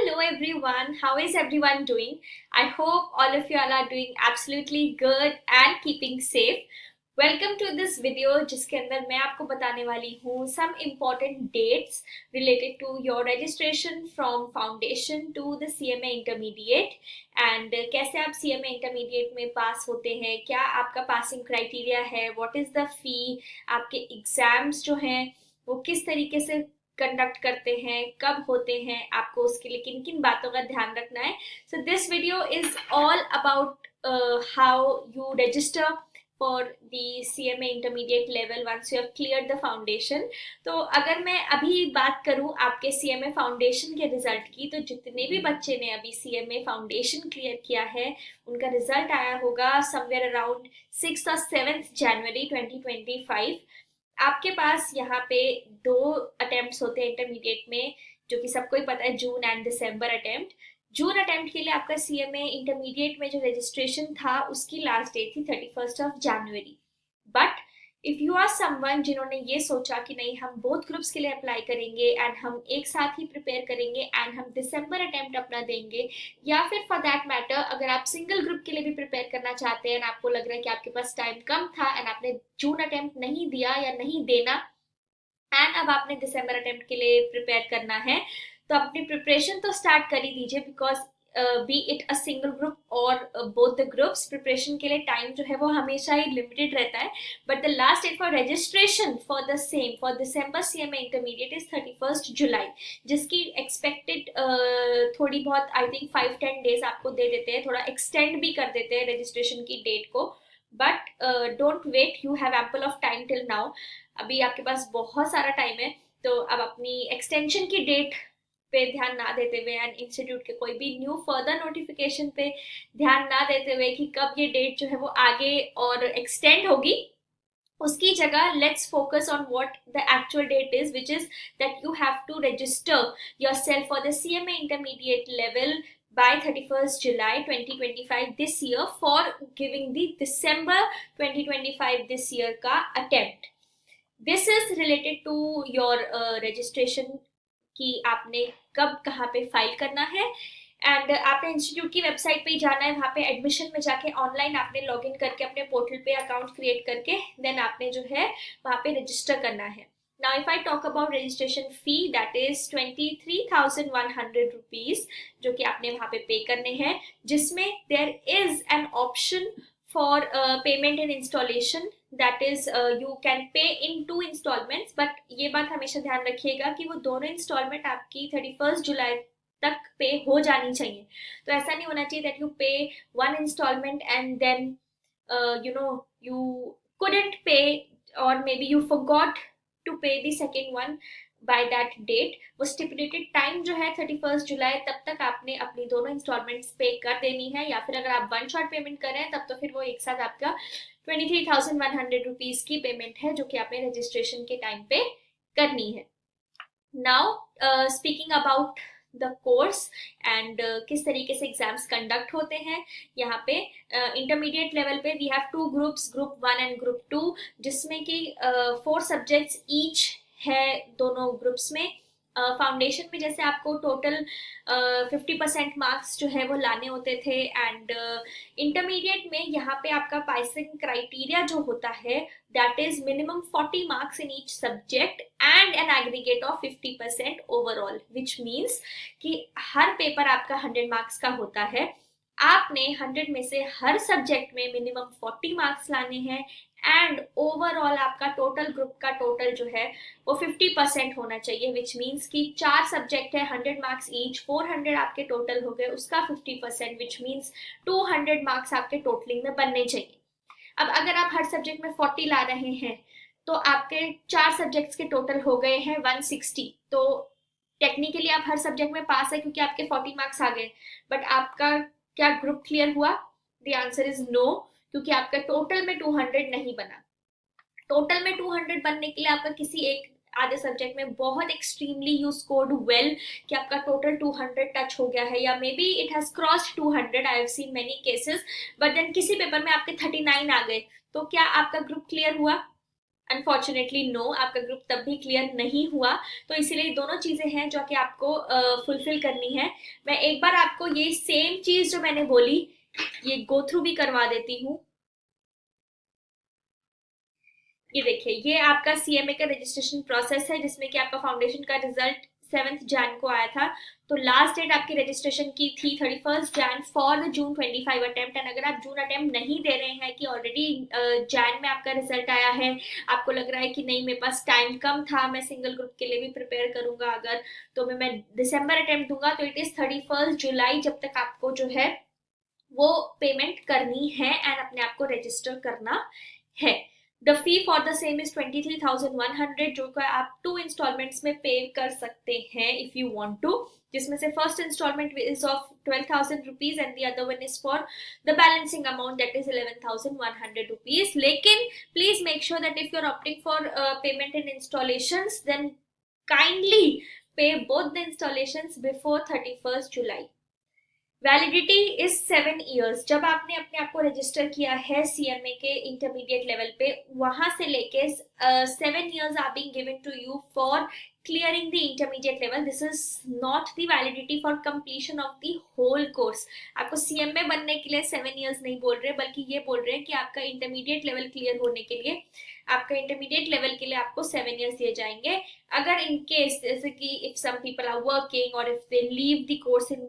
Hello everyone, how is everyone doing? I hope all of you all are doing absolutely good and keeping safe. Welcome to this video जिसके अंदर मैं आपको बताने वाली हूँ some important dates related to your registration from foundation to the CMA intermediate and कैसे आप CMA intermediate में पास होते हैं, क्या आपका passing criteria है, what is the fee, आपके exams जो हैं वो किस तरीके से कंडक्ट करते हैं, कब होते हैं, आपको उसके लिए किन किन बातों का ध्यान रखना है. So this video is all about how you register for the CMA intermediate level once you have clear the foundation. तो अगर मैं अभी बात करूं आपके CMA फाउंडेशन के रिजल्ट की, तो जितने भी बच्चे ने अभी CMA फाउंडेशन क्लियर किया है उनका रिजल्ट आया होगा समवेयर अराउंड 6 और 7 जनवरी 2025. आपके पास यहाँ पे 2 अटेम्प्ट्स होते हैं इंटरमीडिएट में, जो कि सबको ही पता है, June and December attempt. June attempt के लिए आपका CMA इंटरमीडिएट में जो रजिस्ट्रेशन था उसकी लास्ट डेट थी 31 of January. But if you are someone जिन्होंने ये सोचा कि नहीं हम बोथ ग्रुप्स के लिए अप्लाई करेंगे एंड हम एक साथ ही प्रिपेयर करेंगे एंड हम दिसंबर अटेम्प्ट अपना देंगे, या फिर फॉर दैट मैटर अगर आप सिंगल ग्रुप के लिए भी प्रिपेयर करना चाहते हैं, आपको लग रहा है कि आपके पास टाइम कम था एंड आपने जून अटेम्प्ट नहीं दिया या नहीं देना एंड अब आपने दिसंबर अटेम्प्ट के लिए प्रिपेयर करना है, तो अपनी प्रिपरेशन तो स्टार्ट कर ही दीजिए. Because B it a single group और बोथ द ग्रुप्स, प्रिपरेशन के लिए टाइम जो है वो हमेशा ही लिमिटेड रहता है. But the last date for registration for the same for December CMA intermediate is 31 July, जिसकी एक्सपेक्टेड थोड़ी बहुत आई थिंक 5-10 डेज आपको दे देते हैं, थोड़ा एक्सटेंड भी कर देते हैं रजिस्ट्रेशन की डेट को. But don't wait, you have ample of time till now. अभी आपके पास बहुत सारा टाइम है, तो अब अपनी एक्सटेंशन की डेट पे ध्यान ना देते हुए एंड इंस्टीट्यूट के कोई भी न्यू फर्दर नोटिफिकेशन पे ध्यान ना देते हुए कि कब ये डेट जो है वो आगे और एक्सटेंड होगी, उसकी जगह let's focus on what the actual date is, which is that you have to register yourself for the CMA intermediate level by 31st July 2025 this year for giving the December 2025 this year का attempt. This is related to your registration कि आपने कब कहाँ पे file करना है and आपने institute की वेबसाइट पे ही जाना है. वहाँ पे एडमिशन में जाके ऑनलाइन आपने लॉग इन करके अपने पोर्टल पे अकाउंट क्रिएट करके देन आपने जो है वहाँ पे रजिस्टर करना है. Now if I talk about registration fee, that is 23,100 rupees जो कि आपने वहाँ पे पे करने हैं, जिसमें there is an option for payment in installation, that is you can pay in 2 installments. but ये बात हमेशा ध्यान रखिएगा कि वो दोनों इंस्टॉलमेंट आपकी 31 जुलाई तक पे हो जानी चाहिए. तो ऐसा नहीं होना चाहिए that you pay one installment and then you couldn't pay or maybe you forgot to pay the second one by that date. वो स्टिपुलेटेड टाइम जो है 31 जुलाई तब तक आपने अपनी दोनों इंस्टॉलमेंट्स पे कर देनी है, या फिर अगर आप वन शॉट पेमेंट कर रहे हैं तब तो फिर वो एक साथ आपका 23,100 रुपीज की पेमेंट है जो कि आपने रजिस्ट्रेशन के टाइम पे करनी है. Now speaking about the course and किस तरीके से एग्जाम्स कंडक्ट होते हैं. यहाँ पे इंटरमीडिएट लेवल पे we have 2 groups, group 1 and group 2, जिसमें कि 4 सब्जेक्ट्स ईच है दोनों ग्रुप्स में. फाउंडेशन में जैसे आपको टोटल 50% मार्क्स जो है वो लाने होते थे एंड इंटरमीडिएट में यहाँ पे आपका पासिंग क्राइटेरिया जो होता है that is minimum 40 marks in each subject and an aggregate of 50% overall, which means कि हर पेपर आपका 100 मार्क्स का होता है. आपने 100 में से हर सब्जेक्ट में मिनिमम 40 मार्क्स लाने हैं एंड ओवरऑल आपका टोटल ग्रुप का टोटल जो है वो 50% होना चाहिए, विच मीन्स कि 4 सब्जेक्ट है, 100 मार्क्स ईच, 400 आपके टोटल हो गए, उसका 50%, विच मीन्स 200 मार्क्स आपके टोटलिंग में बनने चाहिए. अब अगर आप हर सब्जेक्ट में 40 ला रहे हैं तो आपके 4 सब्जेक्ट्स के टोटल हो गए हैं 160. तो टेक्निकली आप हर सब्जेक्ट में पास है क्योंकि आपके 40 मार्क्स आ गए. बट आपका क्या ग्रुप क्लियर हुआ? द आंसर इज नो, क्योंकि आपका टोटल में 200 नहीं बना. टोटल में 200 बनने के लिए आपका किसी एक आधे सब्जेक्ट में बहुत एक्सट्रीमली यू स्कोर्ड वेल कि आपका टोटल 200 टच हो गया है, या maybe it has crossed 200, I have seen many cases. But then किसी पेपर में आपके 39 आ गए, तो क्या आपका ग्रुप क्लियर हुआ? अनफॉर्चुनेटली नो, आपका ग्रुप तब भी क्लियर नहीं हुआ। तो इसीलिए दोनों चीजें हैं जो कि आपको फुलफिल करनी है। मैं एक बार आपको ये सेम चीज जो मैंने बोली ये गो थ्रू भी करवा देती हूँ। ये देखिए, ये आपका सीएमए का रजिस्ट्रेशन प्रोसेस है जिसमें कि आपका फाउंडेशन का रिजल्ट 7 जैन को आया था। तो लास्ट डेट आपकी रजिस्ट्रेशन की थी 31 Jain for the June 25 attempt. And अगर आप जून अटेम्प्ट नहीं दे रहे हैं कि ऑलरेडी जैन में आपका रिजल्ट आया है, आपको लग रहा है कि नहीं मेरे पास टाइम कम था, मैं सिंगल ग्रुप के लिए भी प्रिपेयर करूंगा अगर, तो मैं दिसंबर अटेम्प्ट दूंगा, तो इट इज 31 जुलाई जब तक आपको जो है वो पेमेंट करनी है एंड अपने आप को रजिस्टर करना है। The fee for the same is 23,100, जो कि आप 2 इंस्टॉलमेंट्स में पे कर सकते हैं इफ यू वांट टू, जिसमें से first instalment is of 12,000 rupees and the other one is for the balancing amount that is 11,100 rupees. लेकिन please make sure that if you are opting for payment in installations then kindly pay both the installations before 31 July. Validity is 7 years. जब आपने अपने आप को register किया है CMA के intermediate level पे, वहां से लेके 7 years are being given to you for clearing the intermediate level. This is not the validity for completion of the whole course. आपको सीएमए बनने के लिए 7 ईयर्स नहीं बोल रहे, बल्कि ये बोल रहे हैं कि आपका इंटरमीडिएट लेवल क्लियर होने के लिए, आपका इंटरमीडिएट लेवल के लिए आपको 7 ईयर्स दिए जाएंगे। अगर इन केस जैसे कि if some people are working और if they leave the course in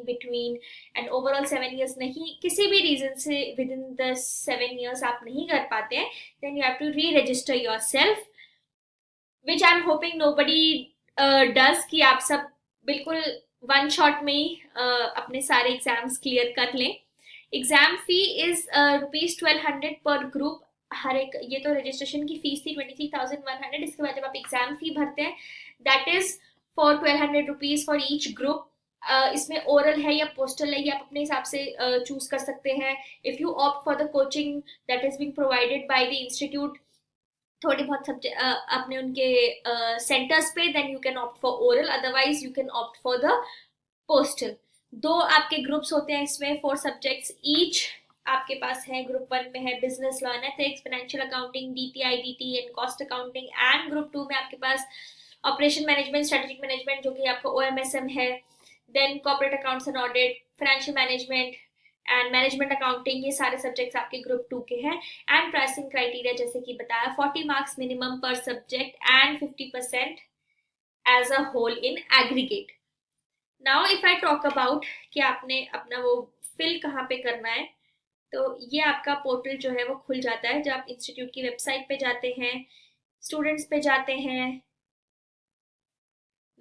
between and overall 7 years नहीं, किसी भी रीजन से विद इन द 7 ईयर्स आप नहीं कर पाते हैं, then you have to re register yourself, which I am hoping nobody does, कि आप सब बिल्कुल वन शॉट में ही अपने सारे एग्जाम्स क्लियर कर लें। एग्जाम फी इज ₹1200 पर ग्रुप। हर एक, ये तो रजिस्ट्रेशन की फीस थी 23,100। इसके बाद जब आप एग्जाम फी भरते हैं that is for 1,200 rupees for each group. इसमें ओरल है या पोस्टल है, ये आप अपने हिसाब से चूज कर सकते हैं। If you opt for the coaching that is being provided by the institute, थोड़ी बहुत सब्जेक्ट अपने उनके सेंटर्स पे, then you can opt for oral, otherwise you can opt for the postal. 2 आपके ग्रुप्स होते हैं इसमें, 4 सब्जेक्ट्स ईच आपके पास है। ग्रुप 1 में है business law and ethics, financial accounting, DTI DT and cost accounting. And group 2 में आपके पास ऑपरेशन मैनेजमेंट, स्ट्रेटेजिक मैनेजमेंट जो कि आपका ओएमएसएम है, then corporate accounts and audit, financial management and management accounting. ये सारे सब्जेक्ट्स आपके ग्रुप 2 के हैं। एंड प्राइसिंग क्राइटेरिया जैसे कि बताया, 40 marks minimum per subject and 50% as a whole in aggregate. Now if I talk about कि आपने अपना वो फिल कहाँ पे करना है, तो ये आपका पोर्टल जो है वो खुल जाता है जब आप इंस्टीट्यूट की वेबसाइट पे जाते हैं, स्टूडेंट्स पे जाते हैं,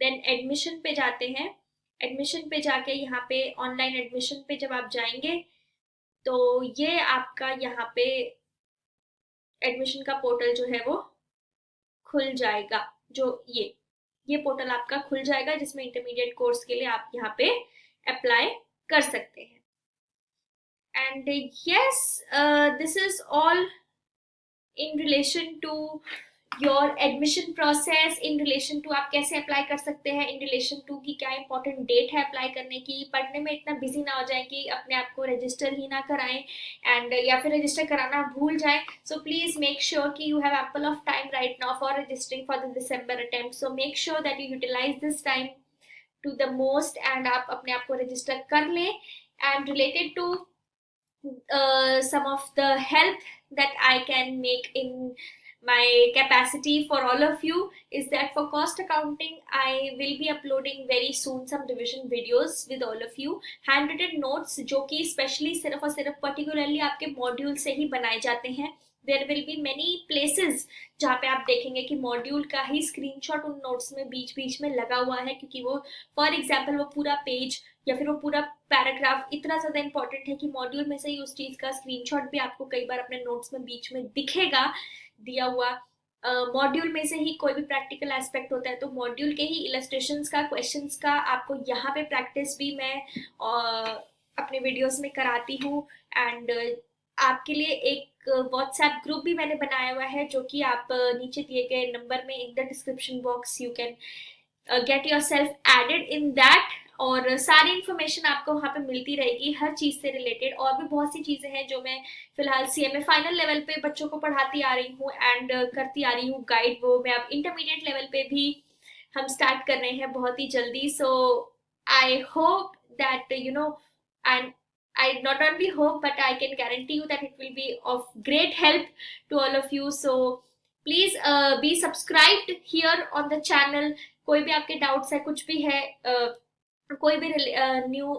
देन एडमिशन पे जाते हैं। एडमिशन पे जाके यहाँ पे ऑनलाइन एडमिशन पे जब आप जाएंगे तो ये आपका यहाँ पे एडमिशन का पोर्टल जो है वो खुल जाएगा। जो ये पोर्टल आपका खुल जाएगा जिसमें इंटरमीडिएट कोर्स के लिए आप यहाँ पे अप्लाई कर सकते हैं। And yes, this is all in relation to your admission process, in relation to आप कैसे अप्लाई कर सकते हैं, इन रिलेशन टू कि क्या इंपॉर्टेंट डेट है अप्लाई करने की। पढ़ने में इतना बिजी ना हो जाए कि अपने आप को रजिस्टर ही ना कराएं एंड या फिर रजिस्टर कराना भूल जाएं। सो प्लीज मेक श्योर कि you have ample of time right now for registering for the December attempt. So make sure that you utilise this time to the most and आप अपने आप को रजिस्टर कर लें। And related to some of the help that I can make in my capacity for all of you is that for cost accounting I will be uploading very soon some revision videos with all of you, handwritten notes जो कि specially सिर्फ और सिर्फ particularly आपके module से ही बनाए जाते हैं। There will be many places जहाँ पे आप देखेंगे कि मॉड्यूल का ही स्क्रीनशॉट उन नोट्स में बीच बीच में लगा हुआ है, क्योंकि वो फॉर एग्जाम्पल वो पूरा पेज या फिर वो पूरा पैराग्राफ इतना ज्यादा इंपॉर्टेंट है कि मॉड्यूल में से ही उस चीज का स्क्रीनशॉट भी आपको कई बार अपने नोट्स में बीच में दिखेगा दिया हुआ। मॉड्यूल में से ही कोई भी प्रैक्टिकल एस्पेक्ट होता है तो मॉड्यूल के ही इलस्ट्रेशंस का, क्वेश्चंस का आपको यहाँ पे प्रैक्टिस भी मैं अपने वीडियोस में कराती हूँ। एंड आपके लिए एक व्हाट्सएप ग्रुप भी मैंने बनाया हुआ है जो कि आप नीचे दिए गए नंबर में in the description box you can get yourself added in that और सारी इन्फॉर्मेशन आपको वहाँ पे मिलती रहेगी हर चीज़ से रिलेटेड। और भी बहुत सी चीज़ें हैं जो मैं फिलहाल CMA फाइनल लेवल पे बच्चों को पढ़ाती आ रही हूँ एंड करती आ रही हूँ गाइड। वो मैं अब इंटरमीडिएट लेवल पे भी हम स्टार्ट कर रहे हैं बहुत ही जल्दी। So I hope that and I not only hope but I can guarantee you that it will be of great help to all of you. So please be subscribed here on the channel. कोई भी आपके doubts है, कुछ भी है, कोई भी new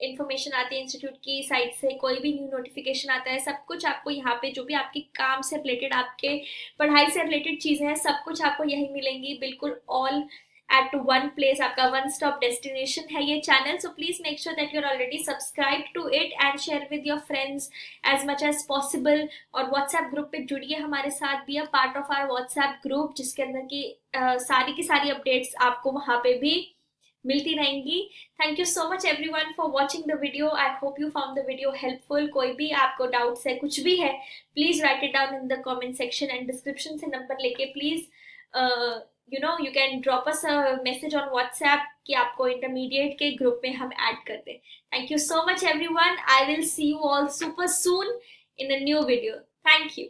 information आती है इंस्टीट्यूट की साइट से, कोई भी न्यू नोटिफिकेशन आता है, सब कुछ आपको यहाँ पे जो भी आपके काम से रिलेटेड, आपके पढ़ाई से रिलेटेड चीजें हैं, सब कुछ आपको यही मिलेंगी, बिल्कुल ऑल at one place. आपका one stop destination है ये channel. So please make sure that you're already subscribed to it and share with your friends as much as possible. और WhatsApp group पे जुड़िए हमारे साथ, be a part of our WhatsApp group जिसके अंदर की सारी की सारी updates आपको वहाँ पे भी मिलती रहेंगी। Thank you so much everyone for watching the video. I hope you found the video helpful. कोई भी आपको डाउट्स है, कुछ भी है, please write it down in the comment section and description से नंबर लेके please you can drop us a message on WhatsApp कि आपको इंटरमीडिएट के ग्रुप में हम ऐड कर दें। Thank you so much everyone. I will see you all super soon in a new video. Thank you.